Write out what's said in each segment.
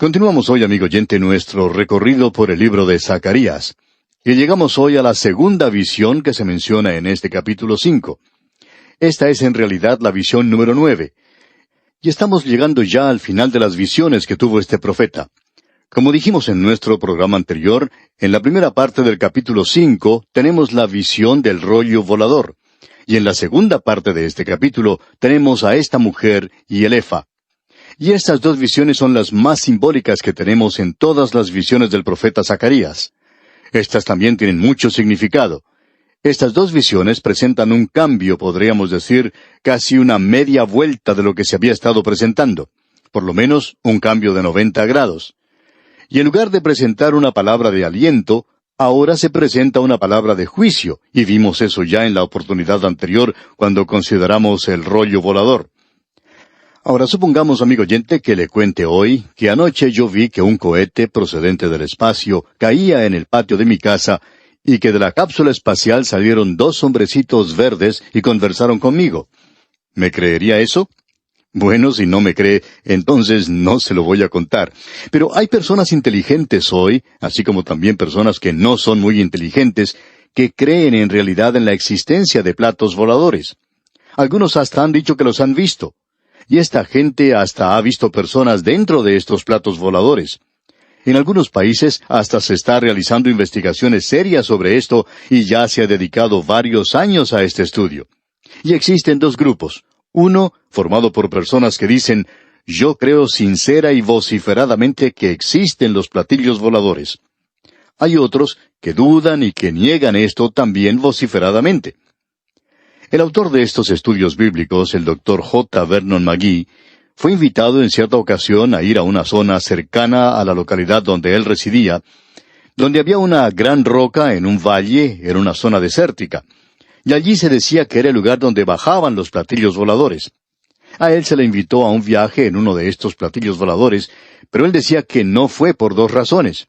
Continuamos hoy, amigo oyente, nuestro recorrido por el libro de Zacarías. Y llegamos hoy a la segunda visión que se menciona en este capítulo 5. Esta es en realidad la visión número 9. Y estamos llegando ya al final de las visiones que tuvo este profeta. Como dijimos en nuestro programa anterior, en la primera parte del capítulo 5 tenemos la visión del rollo volador. Y en la segunda parte de este capítulo tenemos a esta mujer y el efa. Y estas dos visiones son las más simbólicas que tenemos en todas las visiones del profeta Zacarías. Estas también tienen mucho significado. Estas dos visiones presentan un cambio, podríamos decir, casi una media vuelta de lo que se había estado presentando. Por lo menos, un cambio de 90 grados. Y en lugar de presentar una palabra de aliento, ahora se presenta una palabra de juicio, y vimos eso ya en la oportunidad anterior cuando consideramos el rollo volador. Ahora supongamos, amigo oyente, que le cuente hoy que anoche yo vi que un cohete procedente del espacio caía en el patio de mi casa y que de la cápsula espacial salieron dos hombrecitos verdes y conversaron conmigo. ¿Me creería eso? Bueno, si no me cree, entonces no se lo voy a contar. Pero hay personas inteligentes hoy, así como también personas que no son muy inteligentes, que creen en realidad en la existencia de platos voladores. Algunos hasta han dicho que los han visto. Y esta gente hasta ha visto personas dentro de estos platos voladores. En algunos países hasta se está realizando investigaciones serias sobre esto y ya se ha dedicado varios años a este estudio. Y existen dos grupos. Uno, formado por personas que dicen, yo creo sincera y vociferadamente que existen los platillos voladores. Hay otros que dudan y que niegan esto también vociferadamente. El autor de estos estudios bíblicos, el Dr. J. Vernon McGee, fue invitado en cierta ocasión a ir a una zona cercana a la localidad donde él residía, donde había una gran roca en un valle, en una zona desértica, y allí se decía que era el lugar donde bajaban los platillos voladores. A él se le invitó a un viaje en uno de estos platillos voladores, pero él decía que no fue por dos razones.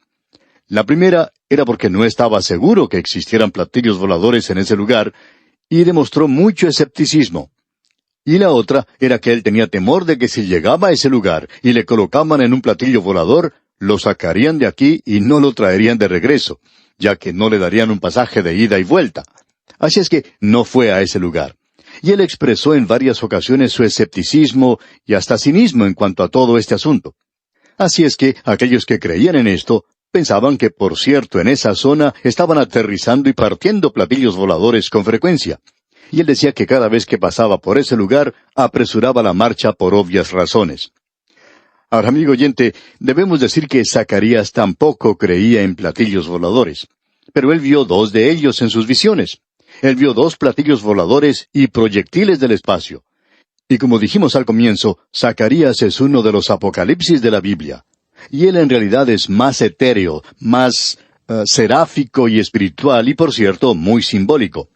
La primera era porque no estaba seguro que existieran platillos voladores en ese lugar, y demostró mucho escepticismo. Y la otra era que él tenía temor de que si llegaba a ese lugar y le colocaban en un platillo volador, lo sacarían de aquí y no lo traerían de regreso, ya que no le darían un pasaje de ida y vuelta. Así es que no fue a ese lugar. Y él expresó en varias ocasiones su escepticismo y hasta cinismo en cuanto a todo este asunto. Así es que aquellos que creían en esto pensaban que, por cierto, en esa zona estaban aterrizando y partiendo platillos voladores con frecuencia. Y él decía que cada vez que pasaba por ese lugar, apresuraba la marcha por obvias razones. Ahora, amigo oyente, debemos decir que Zacarías tampoco creía en platillos voladores. Pero él vio dos de ellos en sus visiones. Él vio dos platillos voladores y proyectiles del espacio. Y como dijimos al comienzo, Zacarías es uno de los apocalipsis de la Biblia. Y él en realidad es más etéreo, más seráfico y espiritual y, por cierto, muy simbólico.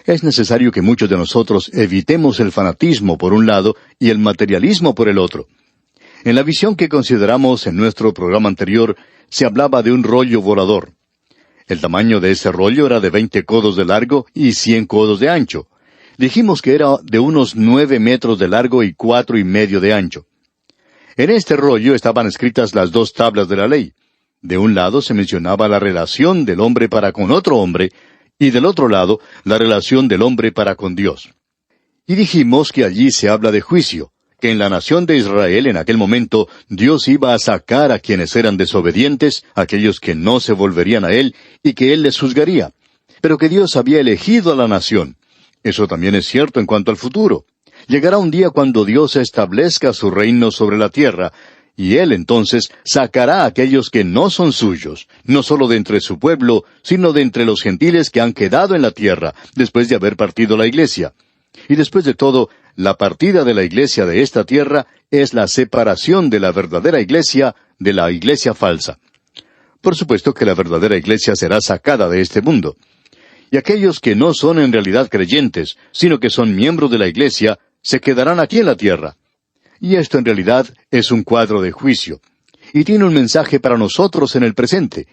Es necesario que muchos de nosotros evitemos el fanatismo por un lado y el materialismo por el otro. En la visión que consideramos en nuestro programa anterior, se hablaba de un rollo volador. El tamaño de ese rollo era de 20 codos de largo y 100 codos de ancho. Dijimos que era de unos 9 metros de largo y 4,5 de ancho. En este rollo estaban escritas las dos tablas de la ley. De un lado se mencionaba la relación del hombre para con otro hombre, y del otro lado, la relación del hombre para con Dios. Y dijimos que allí se habla de juicio, que en la nación de Israel en aquel momento Dios iba a sacar a quienes eran desobedientes, aquellos que no se volverían a Él, y que Él les juzgaría. Pero que Dios había elegido a la nación. Eso también es cierto en cuanto al futuro. Llegará un día cuando Dios establezca su reino sobre la tierra, y Él entonces sacará a aquellos que no son suyos, no solo de entre su pueblo, sino de entre los gentiles que han quedado en la tierra, después de haber partido la iglesia. Y después de todo, la partida de la iglesia de esta tierra es la separación de la verdadera iglesia de la iglesia falsa. Por supuesto que la verdadera iglesia será sacada de este mundo. Y aquellos que no son en realidad creyentes, sino que son miembros de la iglesia, se quedarán aquí en la tierra. Y esto en realidad es un cuadro de juicio. Y tiene un mensaje para nosotros en el presente,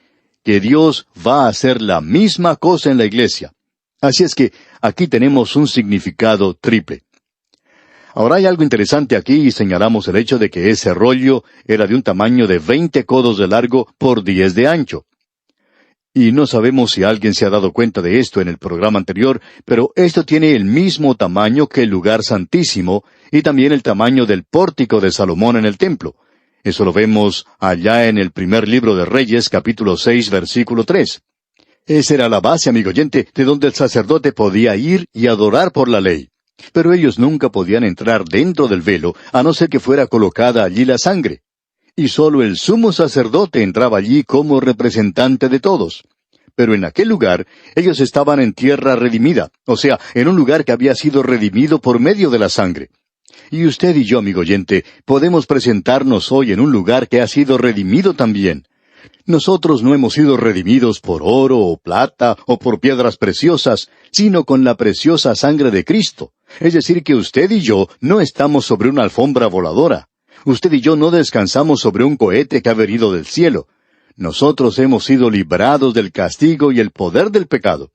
que Dios va a hacer la misma cosa en la iglesia. Así es que aquí tenemos un significado triple. Ahora hay algo interesante aquí y señalamos el hecho de que ese rollo era de un tamaño de 20 codos de largo por 10 de ancho. Y no sabemos si alguien se ha dado cuenta de esto en el programa anterior, pero esto tiene el mismo tamaño que el lugar santísimo y también el tamaño del pórtico de Salomón en el templo. Eso lo vemos allá en el primer libro de Reyes, capítulo 6, versículo 3. Esa era la base, amigo oyente, de donde el sacerdote podía ir y adorar por la ley. Pero ellos nunca podían entrar dentro del velo, a no ser que fuera colocada allí la sangre. Y solo el sumo sacerdote entraba allí como representante de todos. Pero en aquel lugar, ellos estaban en tierra redimida, o sea, en un lugar que había sido redimido por medio de la sangre. Y usted y yo, amigo oyente, podemos presentarnos hoy en un lugar que ha sido redimido también. Nosotros no hemos sido redimidos por oro o plata o por piedras preciosas, sino con la preciosa sangre de Cristo. Es decir, que usted y yo no estamos sobre una alfombra voladora. Usted y yo no descansamos sobre un cohete que ha venido del cielo. Nosotros hemos sido librados del castigo y el poder del pecado.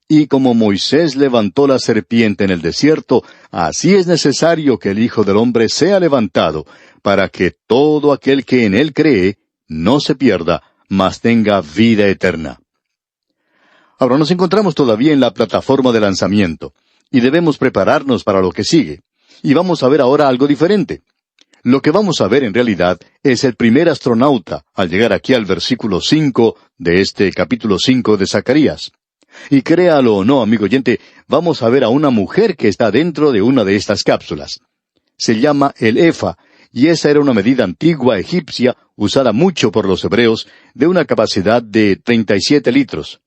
Y como Moisés levantó la serpiente en el desierto, así es necesario que el Hijo del Hombre sea levantado, para que todo aquel que en él cree no se pierda, mas tenga vida eterna. Ahora nos encontramos todavía en la plataforma de lanzamiento, y debemos prepararnos para lo que sigue. Y vamos a ver ahora algo diferente. Lo que vamos a ver en realidad es el primer astronauta, al llegar aquí al versículo 5 de este capítulo 5 de Zacarías. Y créalo o no, amigo oyente, vamos a ver a una mujer que está dentro de una de estas cápsulas. Se llama el efa, y esa era una medida antigua egipcia, usada mucho por los hebreos, de una capacidad de 37 litros.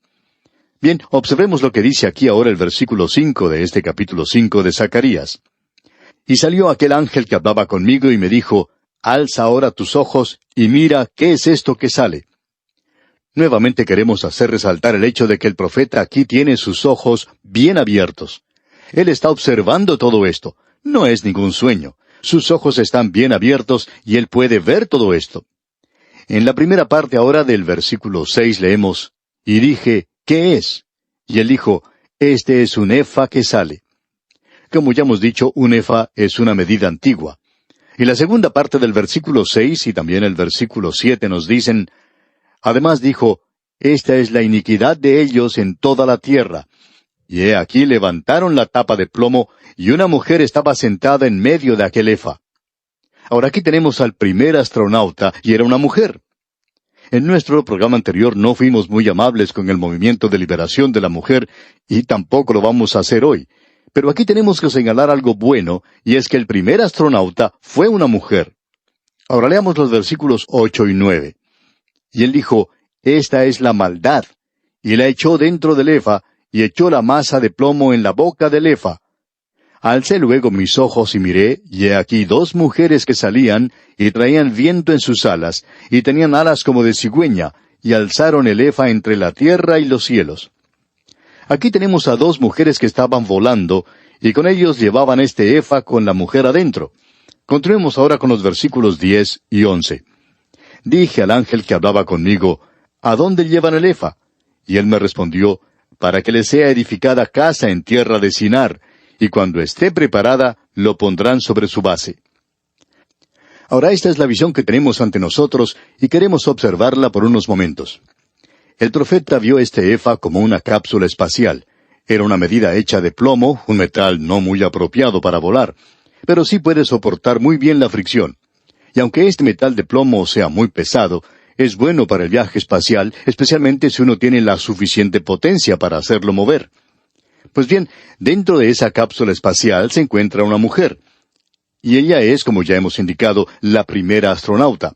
Bien, observemos lo que dice aquí ahora el versículo 5 de este capítulo 5 de Zacarías. Y salió aquel ángel que hablaba conmigo y me dijo, alza ahora tus ojos y mira qué es esto que sale. Nuevamente queremos hacer resaltar el hecho de que el profeta aquí tiene sus ojos bien abiertos. Él está observando todo esto. No es ningún sueño. Sus ojos están bien abiertos y él puede ver todo esto. En la primera parte ahora del versículo 6 leemos, y dije, ¿qué es? Y él dijo, este es un efa que sale. Como ya hemos dicho, un efa es una medida antigua. Y la segunda parte del versículo 6 y también el versículo 7 nos dicen, además dijo, esta es la iniquidad de ellos en toda la tierra. Y he aquí levantaron la tapa de plomo, y una mujer estaba sentada en medio de aquel efa. Ahora aquí tenemos al primer astronauta, y era una mujer. En nuestro programa anterior no fuimos muy amables con el movimiento de liberación de la mujer, y tampoco lo vamos a hacer hoy. Pero aquí tenemos que señalar algo bueno, y es que el primer astronauta fue una mujer. Ahora leamos los versículos 8 y 9. Y él dijo, esta es la maldad, y la echó dentro del efa, y echó la masa de plomo en la boca del efa. Alcé luego mis ojos y miré, y he aquí 2 mujeres que salían, y traían viento en sus alas, y tenían alas como de cigüeña, y alzaron el efa entre la tierra y los cielos. Aquí tenemos a 2 mujeres que estaban volando, y con ellos llevaban este efa con la mujer adentro. Continuemos ahora con los versículos 10 y 11. Dije al ángel que hablaba conmigo, ¿a dónde llevan el efa? Y él me respondió, para que le sea edificada casa en tierra de Sinar, y cuando esté preparada, lo pondrán sobre su base. Ahora esta es la visión que tenemos ante nosotros, y queremos observarla por unos momentos. El profeta vio este efa como una cápsula espacial. Era una medida hecha de plomo, un metal no muy apropiado para volar, pero sí puede soportar muy bien la fricción. Y aunque este metal de plomo sea muy pesado, es bueno para el viaje espacial, especialmente si uno tiene la suficiente potencia para hacerlo mover. Pues bien, dentro de esa cápsula espacial se encuentra una mujer. Y ella es, como ya hemos indicado, la primera astronauta.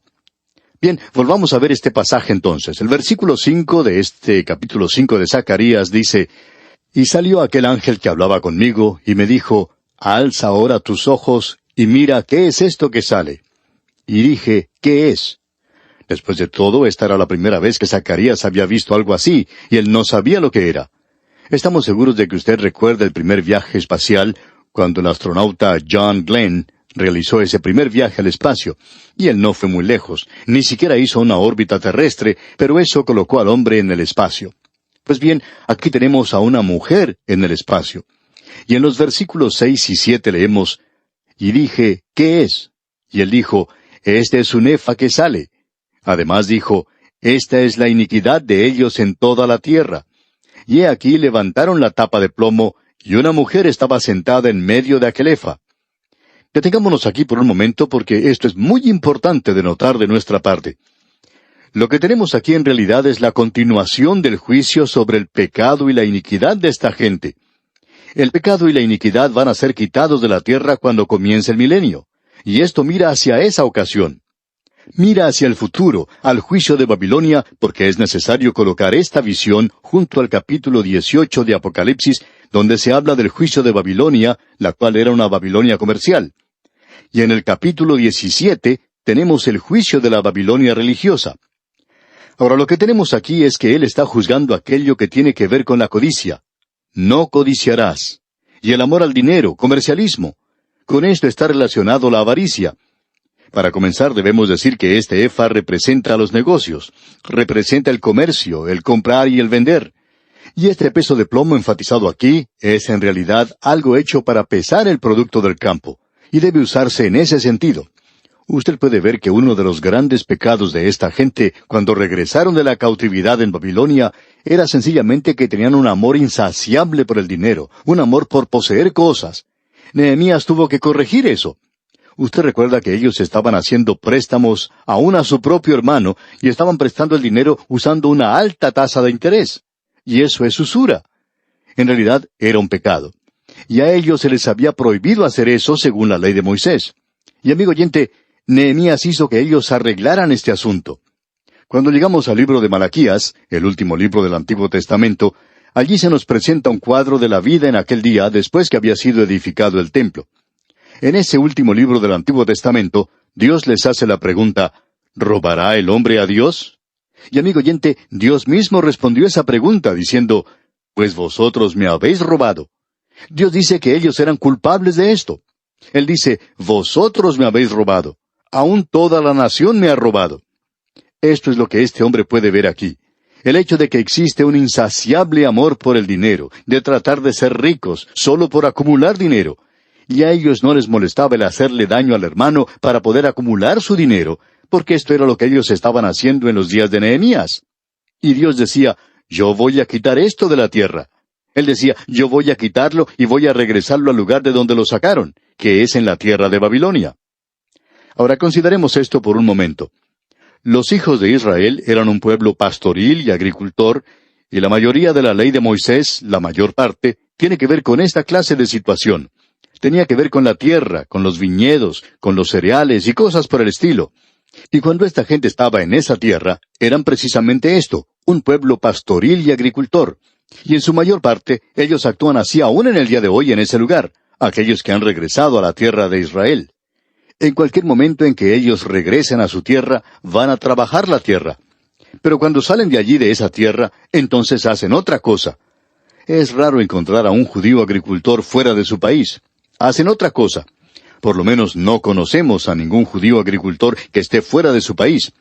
Bien, volvamos a ver este pasaje entonces. El versículo 5 de este capítulo 5 de Zacarías dice, y salió aquel ángel que hablaba conmigo, y me dijo, alza ahora tus ojos, y mira qué es esto que sale. Y dije, ¿qué es? Después de todo, esta era la primera vez que Zacarías había visto algo así, y él no sabía lo que era. Estamos seguros de que usted recuerda el primer viaje espacial, cuando el astronauta John Glenn realizó ese primer viaje al espacio, y él no fue muy lejos, ni siquiera hizo una órbita terrestre, pero eso colocó al hombre en el espacio. Pues bien, aquí tenemos a una mujer en el espacio. Y en los versículos 6 y 7 leemos, Y dije, ¿qué es? Y él dijo, este es un efa que sale. Además dijo, esta es la iniquidad de ellos en toda la tierra. Y he aquí levantaron la tapa de plomo, y una mujer estaba sentada en medio de aquel efa. Detengámonos aquí por un momento porque esto es muy importante de notar de nuestra parte. Lo que tenemos aquí en realidad es la continuación del juicio sobre el pecado y la iniquidad de esta gente. El pecado y la iniquidad van a ser quitados de la tierra cuando comience el milenio. Y esto mira hacia esa ocasión. Mira hacia el futuro, al juicio de Babilonia, porque es necesario colocar esta visión junto al capítulo 18 de Apocalipsis, donde se habla del juicio de Babilonia, la cual era una Babilonia comercial. Y en el capítulo 17 tenemos el juicio de la Babilonia religiosa. Ahora lo que tenemos aquí es que él está juzgando aquello que tiene que ver con la codicia. No codiciarás. Y el amor al dinero, comercialismo. Con esto está relacionado la avaricia. Para comenzar debemos decir que este efa representa a los negocios, representa el comercio, el comprar y el vender. Y este peso de plomo enfatizado aquí es en realidad algo hecho para pesar el producto del campo, y debe usarse en ese sentido. Usted puede ver que uno de los grandes pecados de esta gente, cuando regresaron de la cautividad en Babilonia, era sencillamente que tenían un amor insaciable por el dinero, un amor por poseer cosas. Nehemías tuvo que corregir eso. Usted recuerda que ellos estaban haciendo préstamos aún a su propio hermano y estaban prestando el dinero usando una alta tasa de interés. Y eso es usura. En realidad era un pecado. Y a ellos se les había prohibido hacer eso según la ley de Moisés. Y amigo oyente, Nehemías hizo que ellos arreglaran este asunto. Cuando llegamos al libro de Malaquías, el último libro del Antiguo Testamento, allí se nos presenta un cuadro de la vida en aquel día después que había sido edificado el templo. En ese último libro del Antiguo Testamento, Dios les hace la pregunta, ¿robará el hombre a Dios? Y amigo oyente, Dios mismo respondió esa pregunta diciendo, pues vosotros me habéis robado. Dios dice que ellos eran culpables de esto. Él dice, vosotros me habéis robado. Aún toda la nación me ha robado. Esto es lo que este hombre puede ver aquí. El hecho de que existe un insaciable amor por el dinero, de tratar de ser ricos, solo por acumular dinero. Y a ellos no les molestaba el hacerle daño al hermano para poder acumular su dinero, porque esto era lo que ellos estaban haciendo en los días de Nehemías. Y Dios decía, yo voy a quitar esto de la tierra. Él decía, yo voy a quitarlo y voy a regresarlo al lugar de donde lo sacaron, que es en la tierra de Babilonia. Ahora consideremos esto por un momento. Los hijos de Israel eran un pueblo pastoril y agricultor, y la mayoría de la ley de Moisés, la mayor parte, tiene que ver con esta clase de situación. Tenía que ver con la tierra, con los viñedos, con los cereales y cosas por el estilo. Y cuando esta gente estaba en esa tierra, eran precisamente esto, un pueblo pastoril y agricultor. Y en su mayor parte, ellos actúan así aún en el día de hoy en ese lugar, aquellos que han regresado a la tierra de Israel. En cualquier momento en que ellos regresen a su tierra, van a trabajar la tierra. Pero cuando salen de allí de esa tierra, entonces hacen otra cosa. Es raro encontrar a un judío agricultor fuera de su país. Hacen otra cosa. Por lo menos no conocemos a ningún judío agricultor que esté fuera de su país,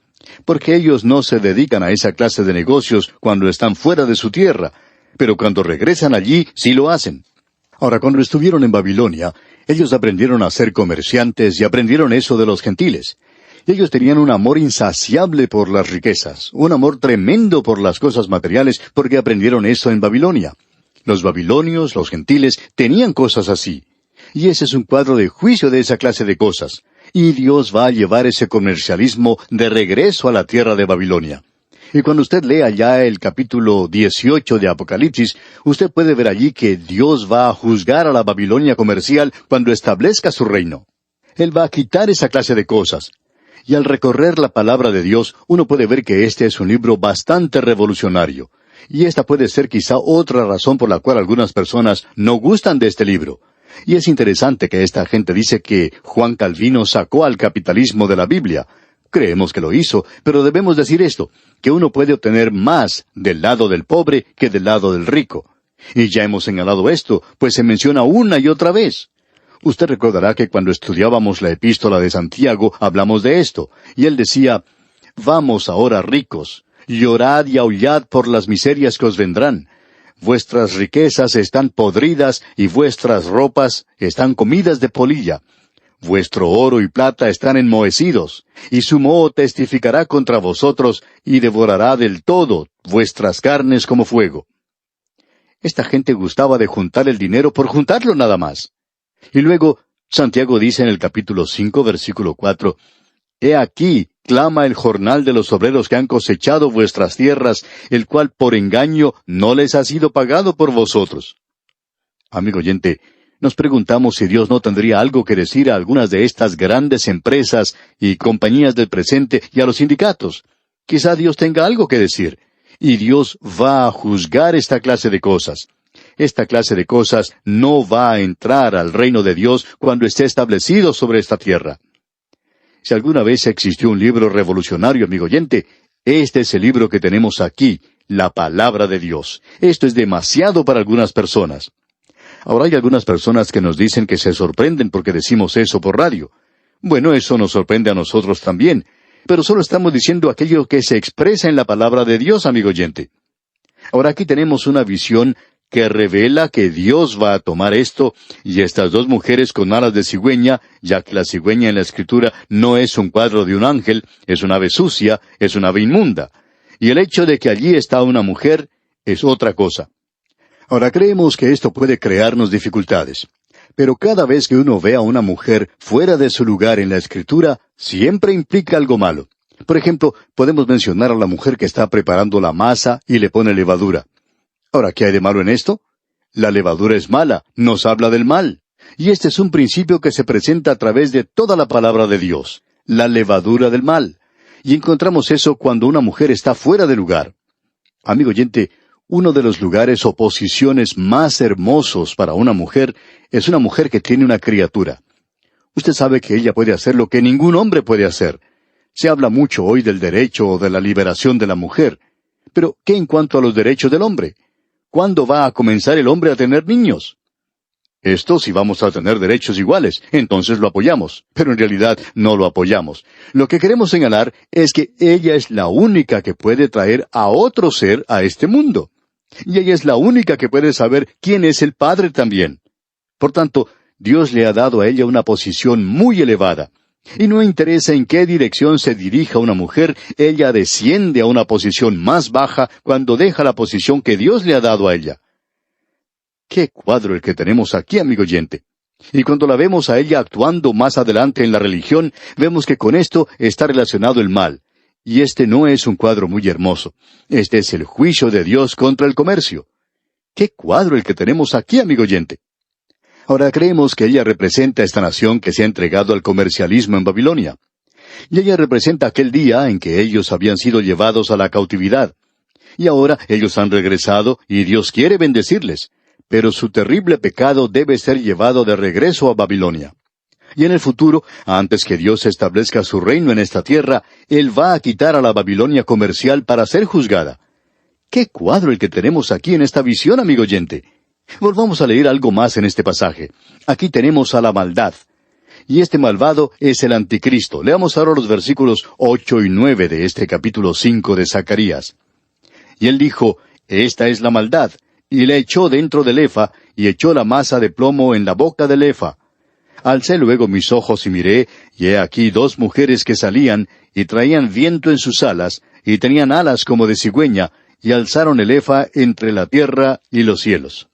porque ellos no se dedican a esa clase de negocios cuando están fuera de su tierra, pero cuando regresan allí sí lo hacen. Ahora, cuando estuvieron en Babilonia, ellos aprendieron a ser comerciantes y aprendieron eso de los gentiles. Y ellos tenían un amor insaciable por las riquezas, un amor tremendo por las cosas materiales, porque aprendieron eso en Babilonia. Los babilonios, los gentiles, tenían cosas así. Y ese es un cuadro de juicio de esa clase de cosas. Y Dios va a llevar ese comercialismo de regreso a la tierra de Babilonia. Y cuando usted lea ya el capítulo 18 de Apocalipsis, usted puede ver allí que Dios va a juzgar a la Babilonia comercial cuando establezca su reino. Él va a quitar esa clase de cosas. Y al recorrer la palabra de Dios, uno puede ver que este es un libro bastante revolucionario. Y esta puede ser quizá otra razón por la cual algunas personas no gustan de este libro. Y es interesante que esta gente dice que Juan Calvino sacó al capitalismo de la Biblia. Creemos que lo hizo, pero debemos decir esto, que uno puede obtener más del lado del pobre que del lado del rico. Y ya hemos señalado esto, pues se menciona una y otra vez. Usted recordará que cuando estudiábamos la epístola de Santiago hablamos de esto, y él decía, vamos ahora ricos, llorad y aullad por las miserias que os vendrán. Vuestras riquezas están podridas y vuestras ropas están comidas de polilla. vuestro oro y plata están enmohecidos, y su moho testificará contra vosotros, y devorará del todo vuestras carnes como fuego. Esta gente gustaba de juntar el dinero por juntarlo nada más. Y luego, Santiago dice en el capítulo 5, versículo 4, He aquí, clama el jornal de los obreros que han cosechado vuestras tierras, el cual por engaño no les ha sido pagado por vosotros. Amigo oyente, nos preguntamos si Dios no tendría algo que decir a algunas de estas grandes empresas y compañías del presente y a los sindicatos. Quizá Dios tenga algo que decir. Y Dios va a juzgar esta clase de cosas. Esta clase de cosas no va a entrar al reino de Dios cuando esté establecido sobre esta tierra. Si alguna vez existió un libro revolucionario, amigo oyente, este es el libro que tenemos aquí, la Palabra de Dios. Esto es demasiado para algunas personas. Ahora hay algunas personas que nos dicen que se sorprenden porque decimos eso por radio. Bueno, eso nos sorprende a nosotros también, pero solo estamos diciendo aquello que se expresa en la Palabra de Dios, amigo oyente. Ahora aquí tenemos una visión que revela que Dios va a tomar esto, y estas dos mujeres con alas de cigüeña, ya que la cigüeña en la Escritura no es un cuadro de un ángel, es una ave sucia, es una ave inmunda. Y el hecho de que allí está una mujer es otra cosa. Ahora creemos que esto puede crearnos dificultades. Pero cada vez que uno ve a una mujer fuera de su lugar en la Escritura, siempre implica algo malo. Por ejemplo, podemos mencionar a la mujer que está preparando la masa y le pone levadura. Ahora, ¿qué hay de malo en esto? La levadura es mala, nos habla del mal. Y este es un principio que se presenta a través de toda la palabra de Dios, la levadura del mal. Y encontramos eso cuando una mujer está fuera de lugar. Amigo oyente, uno de los lugares o posiciones más hermosos para una mujer es una mujer que tiene una criatura. Usted sabe que ella puede hacer lo que ningún hombre puede hacer. Se habla mucho hoy del derecho o de la liberación de la mujer. Pero, ¿qué en cuanto a los derechos del hombre? ¿Cuándo va a comenzar el hombre a tener niños? Esto si vamos a tener derechos iguales, entonces lo apoyamos, pero en realidad no lo apoyamos. Lo que queremos señalar es que ella es la única que puede traer a otro ser a este mundo. Y ella es la única que puede saber quién es el Padre también. Por tanto, Dios le ha dado a ella una posición muy elevada. Y no interesa en qué dirección se dirija una mujer, ella desciende a una posición más baja cuando deja la posición que Dios le ha dado a ella. ¡Qué cuadro el que tenemos aquí, amigo oyente! Y cuando la vemos a ella actuando más adelante en la religión, vemos que con esto está relacionado el mal. Y este no es un cuadro muy hermoso. Este es el juicio de Dios contra el comercio. ¡Qué cuadro el que tenemos aquí, amigo oyente! Ahora creemos que ella representa esta nación que se ha entregado al comercialismo en Babilonia. Y ella representa aquel día en que ellos habían sido llevados a la cautividad. Y ahora ellos han regresado y Dios quiere bendecirles. Pero su terrible pecado debe ser llevado de regreso a Babilonia. Y en el futuro, antes que Dios establezca su reino en esta tierra, Él va a quitar a la Babilonia comercial para ser juzgada. ¡Qué cuadro el que tenemos aquí en esta visión, amigo oyente! Volvamos a leer algo más en este pasaje. Aquí tenemos a la maldad. Y este malvado es el anticristo. Leamos ahora los versículos 8 y 9 de este capítulo 5 de Zacarías. Y él dijo, Esta es la maldad. Y le echó dentro del efa, y echó la masa de plomo en la boca del efa. Alcé luego mis ojos y miré, y he aquí dos mujeres que salían, y traían viento en sus alas, y tenían alas como de cigüeña, y alzaron el efa entre la tierra y los cielos.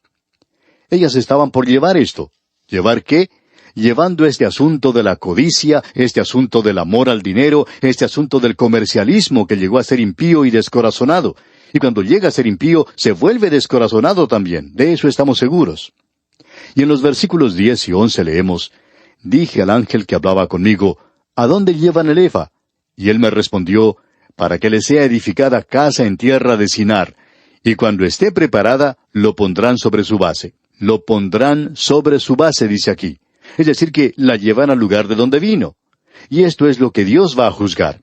Ellas estaban por llevar esto. ¿Llevar qué? Llevando este asunto de la codicia, este asunto del amor al dinero, este asunto del comercialismo que llegó a ser impío y descorazonado. Y cuando llega a ser impío, se vuelve descorazonado también. De eso estamos seguros. Y en los versículos 10 y 11 leemos, Dije al ángel que hablaba conmigo, ¿A dónde llevan el efa? Y él me respondió, Para que le sea edificada casa en tierra de Sinar. Y cuando esté preparada, lo pondrán sobre su base. Lo pondrán sobre su base, dice aquí. Es decir, que la llevan al lugar de donde vino. Y esto es lo que Dios va a juzgar.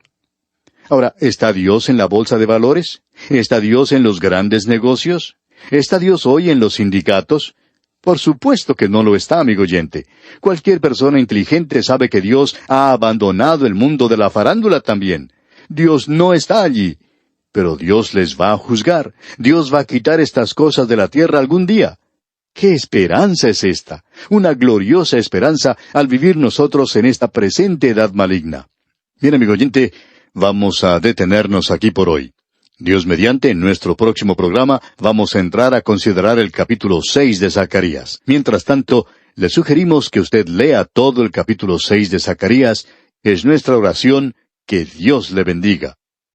Ahora, ¿está Dios en la bolsa de valores? ¿Está Dios en los grandes negocios? ¿Está Dios hoy en los sindicatos? Por supuesto que no lo está, amigo oyente. Cualquier persona inteligente sabe que Dios ha abandonado el mundo de la farándula también. Dios no está allí. Pero Dios les va a juzgar. Dios va a quitar estas cosas de la tierra algún día. ¿Qué esperanza es esta? Una gloriosa esperanza al vivir nosotros en esta presente edad maligna. Bien, amigo oyente, vamos a detenernos aquí por hoy. Dios mediante, en nuestro próximo programa vamos a entrar a considerar el capítulo 6 de Zacarías. Mientras tanto, le sugerimos que usted lea todo el capítulo 6 de Zacarías. Es nuestra oración que Dios le bendiga.